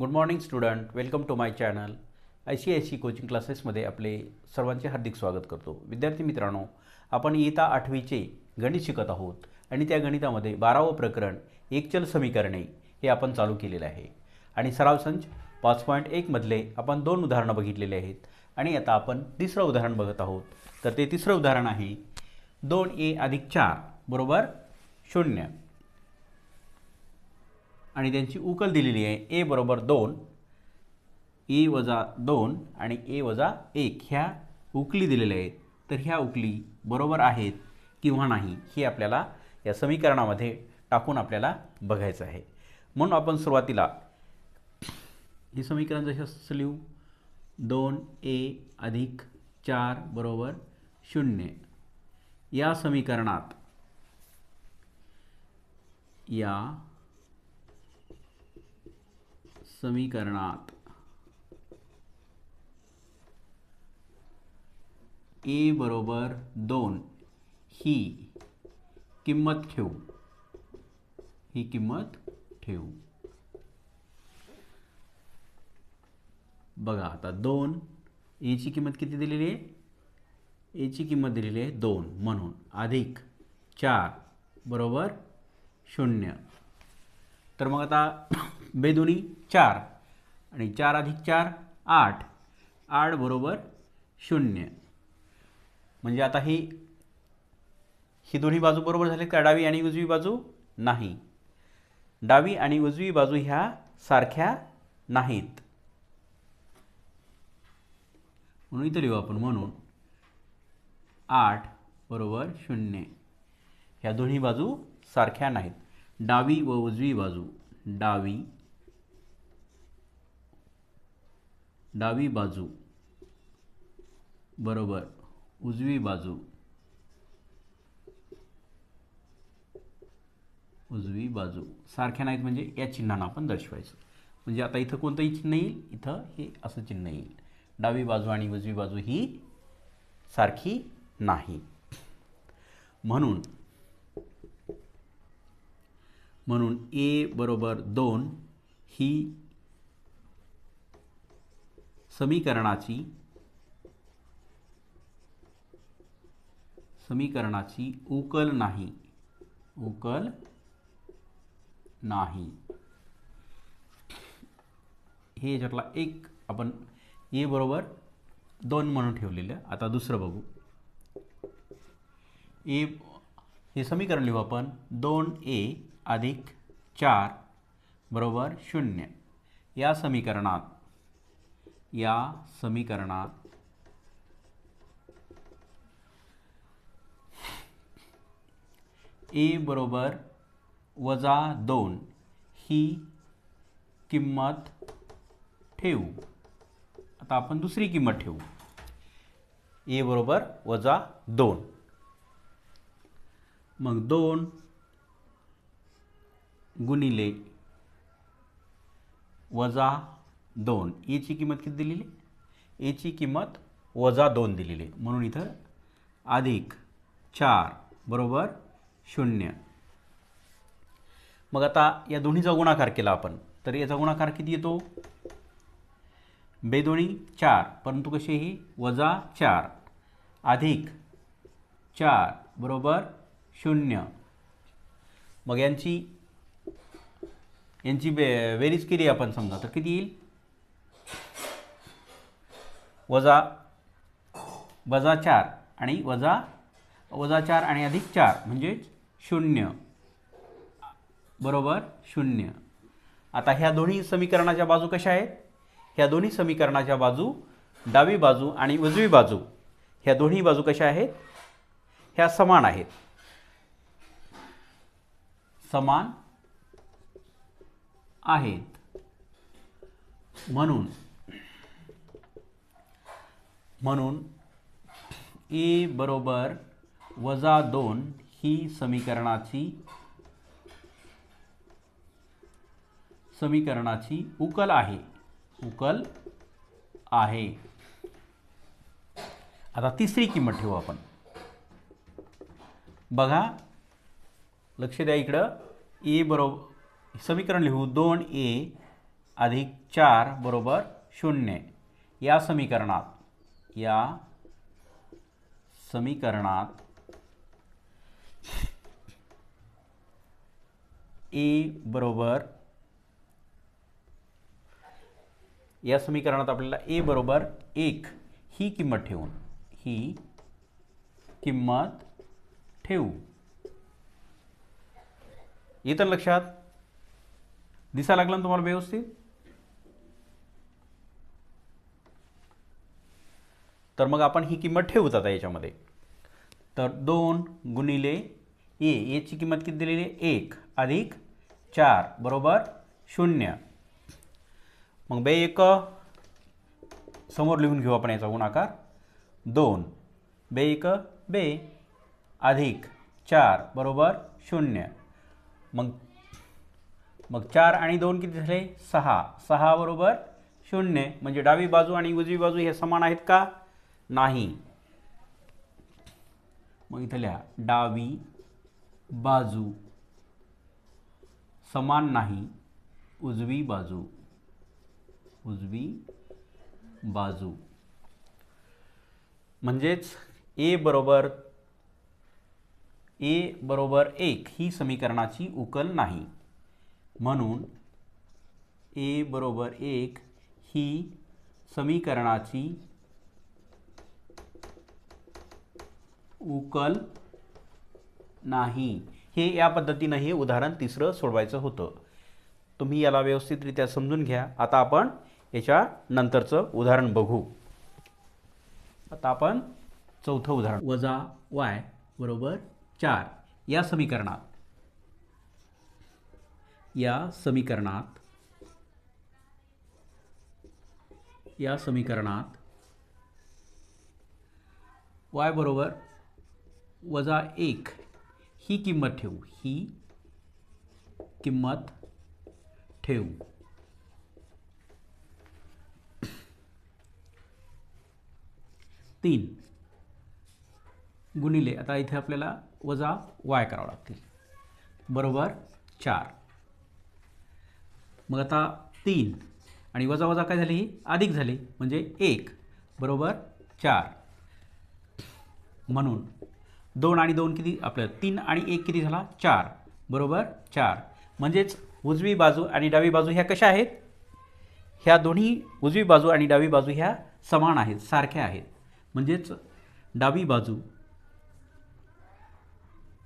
Good morning student, welcome to my channel. ICIC coaching क्लासेसमध्ये आपले सर्वांचे हार्दिक स्वागत करतो. विद्यार्थी मित्रांनो, आपण इयत्ता 8वीचे गणित शिकत आहोत आणि त्या गणितामध्ये 12वं प्रकरण एकचल समीकरणे हे आपण चालू केलेलं आहे. आणि सराव संच 5.1 मधले आपण 2 उदाहरणं बघितलेले आहेत आणि आता आपण तिसरं उदाहरण बघत आहोत. तर ते तिसरं उदाहरण आहे 2a + 4 बरोबर 0 आणि त्यांची उकल दिलेली आहे. a बरोबर 2, a - 2 आणि a - 1 ह्या उकली दिलेल्या आहेत. तर ह्या उकली बरोबर आहेत किंवा नाही हे आपल्याला या समीकरणामध्ये टाकून आपल्याला बघायचं आहे. म्हणून आपण सुरुवातीला हे समीकरण जसं लिहू 2a + 4 बरोबर 0 या समीकरणात a बरोबर 2 ही किंमत ठेवू. बघा आता 2 a ची किंमत किती दिलेली आहे? a ची किंमत दिलेली आहे 2 म्हणून अधिक 4 बरोबर 0. तर मग आता बेदोनी 4 आणि 4 + 4 8, 8 बरोबर 0. म्हणजे आता ही दोन्ही बाजू बरोबर झाले का? डावी आणि उजवी बाजू नाही. डावी आणि उजवी बाजू ह्या सारख्या नाहीत म्हणून इथे लिहू आपण. म्हणून 8 बरोबर 0 ह्या दोन्ही बाजू सारख्या नाहीत. डावी व उजवी बाजू डावी बाजू बरोबर उजवी बाजू सारख्या नाहीत म्हणजे या चिन्हानं आपण दर्शवायचं. म्हणजे आता इथं कोणतंही चिन्ह येईल, इथं हे असं चिन्ह येईल. डावी बाजू आणि उजवी बाजू ही सारखी नाही. म्हणून a बरोबर 2 ही समीकरणाची उकल नाही. हे याच्यातला एक आपण a बरोबर 2 म्हणून ठेवलेलं. आता दुसरं बघू. हे समीकरण लिहू आपण 2a + 4 बरोबर 0 या समीकरणात a बरोबर -2 ही किंमत ठेवू. आता आपण दुसरी किंमत ठेवू. a बरोबर -2. मग 2 गुणिले -2 a ची किंमत किती दिलेली? a ची किंमत -2 दिलेली आहे म्हणून इथं अधिक 4 बरोबर 0. मग आता या दोन्हीचा गुणाकार केला आपण तर याचा गुणाकार किती येतो? बेदोणी 4 परंतु कसे ही -4 अधिक 4 बरोबर 0. मग यांची बेरीज केली आपण समजा तर किती येईल? -4 आणि -4 आणि अधिक 4 म्हणजे 0 बरोबर 0. आता ह्या दोन्ही समीकरणाच्या बाजू कशा आहेत? ह्या दोन्ही समीकरणाच्या बाजू डावी बाजू आणि उजवी बाजू ह्या दोन्ही बाजू कशा आहेत? ह्या समान आहेत. म्हणून a बरोबर -2 ही समीकरणाची उकल आहे. आता तिसरी किंमत ठेवू आपण. बघा लक्ष द्या इकडं. a बरोबर समीकरण लिहू 2a अधिक 4 बरोबर 0. या समीकरणात ए बरोबर या समीकरणात आपल्याला ए बरोबर 1 ही किंमत ठेवू. येतं लक्षात? दिसा लागलं ना तुम्हाला व्यवस्थित? तर मग आपण ही किंमत ठेवूच आता याच्यामध्ये. तर 2 गुणिले ए ची किंमत किती दिलेली आहे? 1 अधिक 4 बरोबर 0. मग बे 1 समोर लिहून घेऊ आपण याचा गुणाकार. 2 बे 1 बे अधिक 4 बरोबर 0. मग 4 आणि 2 किती झाले? 6. 6 बरोबर 0. म्हणजे डावी बाजू आणि उजवी बाजू हे समान आहेत का? नाही. मग इथं लिहा डावी बाजू समान नाही उजवी बाजू. म्हणजेच ए बरोबर 1 ही समीकरणाची उकल नाही. म्हणून ए बरोबर 1 ही समीकरणाची उकल नाही. हे या पद्धतीनं हे उदाहरण तिसरं सोडवायचं होतं. तुम्ही याला व्यवस्थितरित्या समजून घ्या. आता आपण याच्या नंतरचं उदाहरण बघू. आता आपण चौथं उदाहरण. वजा y बरोबर 4 या समीकरणात y बरोबर वजा 1 ही किंमत ठेवू. 3 गुणिले आता इथे आपल्याला वजा y करावं लागतील बरोबर 4. मग आता 3 आणि वजा वजा काय झाली? अधिक झाली म्हणजे 1 बरोबर 4. म्हणून 2 आणि 2 किती? आपल्याला 3 आणि 1 किती झाला? 4 बरोबर 4. म्हणजेच उजवी बाजू आणि डावी बाजू ह्या कशा आहेत? ह्या दोन्ही उजवी बाजू आणि डावी बाजू ह्या समान आहेत, सारख्या आहेत. म्हणजेच डावी बाजू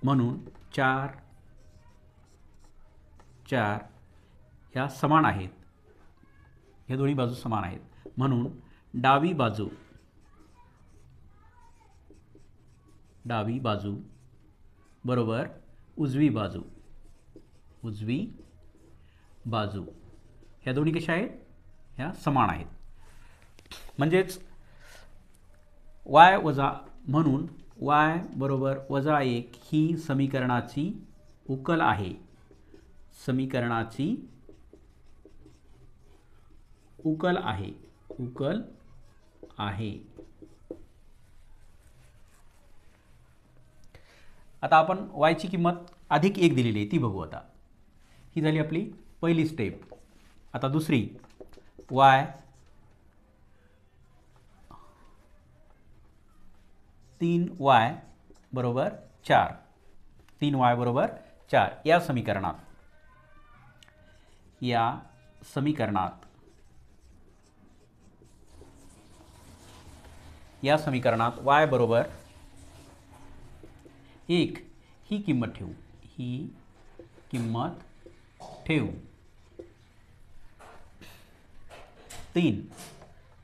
म्हणून 4 ह्या समान आहेत. ह्या दोन्ही बाजू समान आहेत. म्हणून डावी बाजू बरोबर उजवी बाजू ह्या दोन्ही कशा आहेत? ह्या समान आहेत. म्हणजेच y वजा म्हणून y बरोबर वजा 1 ही समीकरणाची उकल आहे. उकल आहे. आता आपण y ची किंमत अधिक 1 दिलेली आहे ती बघू. आता ही झाली आपली पहिली स्टेप. आता दुसरी y 3y बरोबर 4. 3y बरोबर 4 या समीकरणात y बरोबर 1 ही किंमत ठेवू. 3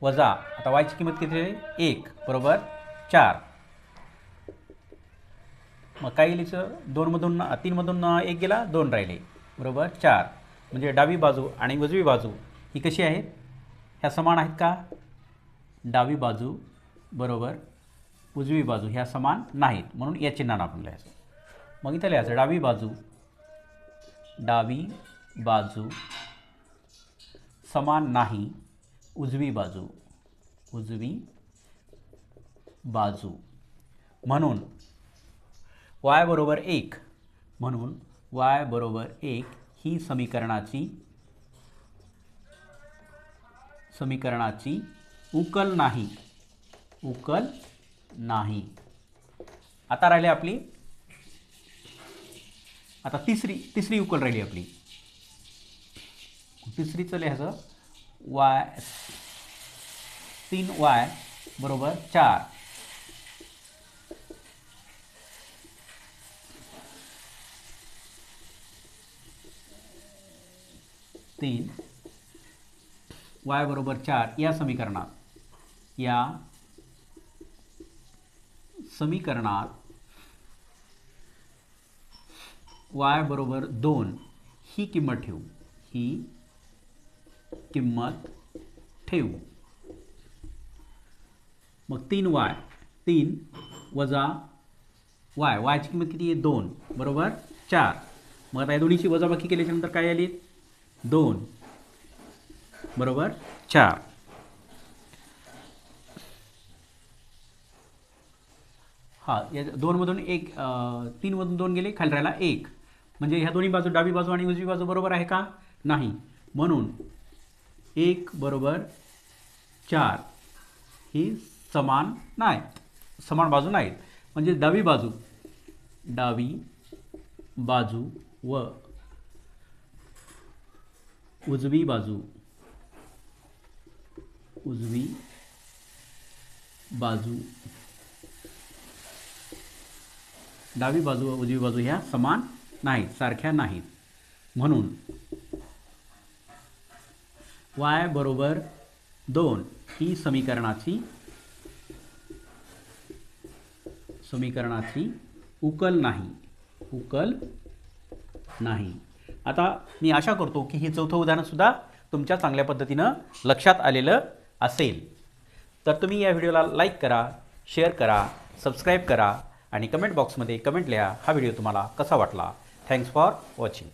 वजा आता y ची किंमत किती आहे? 1 बरोबर 4. मग काय लिहायचं? 3 मधून 1 गेला, 2 राहिले बरोबर 4. म्हणजे डावी बाजू आणि उजवी बाजू ही कशी आहेत? ह्या समान आहेत का? डावी बाजू बरोबर उजवी बाजू ह्या समान नाहीत. म्हणून या चिन्हानं आपण लिहायचं. मग इथं लिहायचं डावी बाजू समान नाही उजवी बाजू. म्हणून y बरोबर 1 ही समीकरणाची समीकरणाची उकल नाही. उकल नाही. आता राहिली आपली आता तिसरी उकल राहिली आपली. तिसरीचं लिहायचं y 3y बरोबर 4. y बरोबर 4 या समीकरणात y बरोबर 2 ही किंमत ठेवू. मग 3 वजा y ची किंमत किती आहे 2 बरोबर 4. मग आता या दोन्हीची वजाबाकी केल्याच्यानंतर काय आली 2 बरोबर 4. हा या 2 मधून 3 मधून 2 गेले, खाली राहिला 1. म्हणजे ह्या दोन्ही बाजू डावी बाजू आणि उजवी बाजू बरोबर आहे का? नाही. म्हणून 1 बरोबर 4 ही समान बाजू नाहीत. म्हणजे डावी बाजू व उजवी बाजू डावी बाजू व उजवी बाजू ह्या समान नाहीत, सारख्या नाहीत. म्हणून y बरोबर 2 ही समीकरणाची उकल नाही. आता मी आशा करतो की हे चौथं उदाहरणसुद्धा तुमच्या चांगल्या पद्धतीनं लक्षात आलेलं असेल. तर तुम्ही या व्हिडिओला लाईक करा, शेअर करा, सबस्क्राईब करा आणि कमेंट बॉक्समध्ये कमेंट लिहा हा व्हिडिओ तुम्हाला कसा वाटला. Thanks for watching.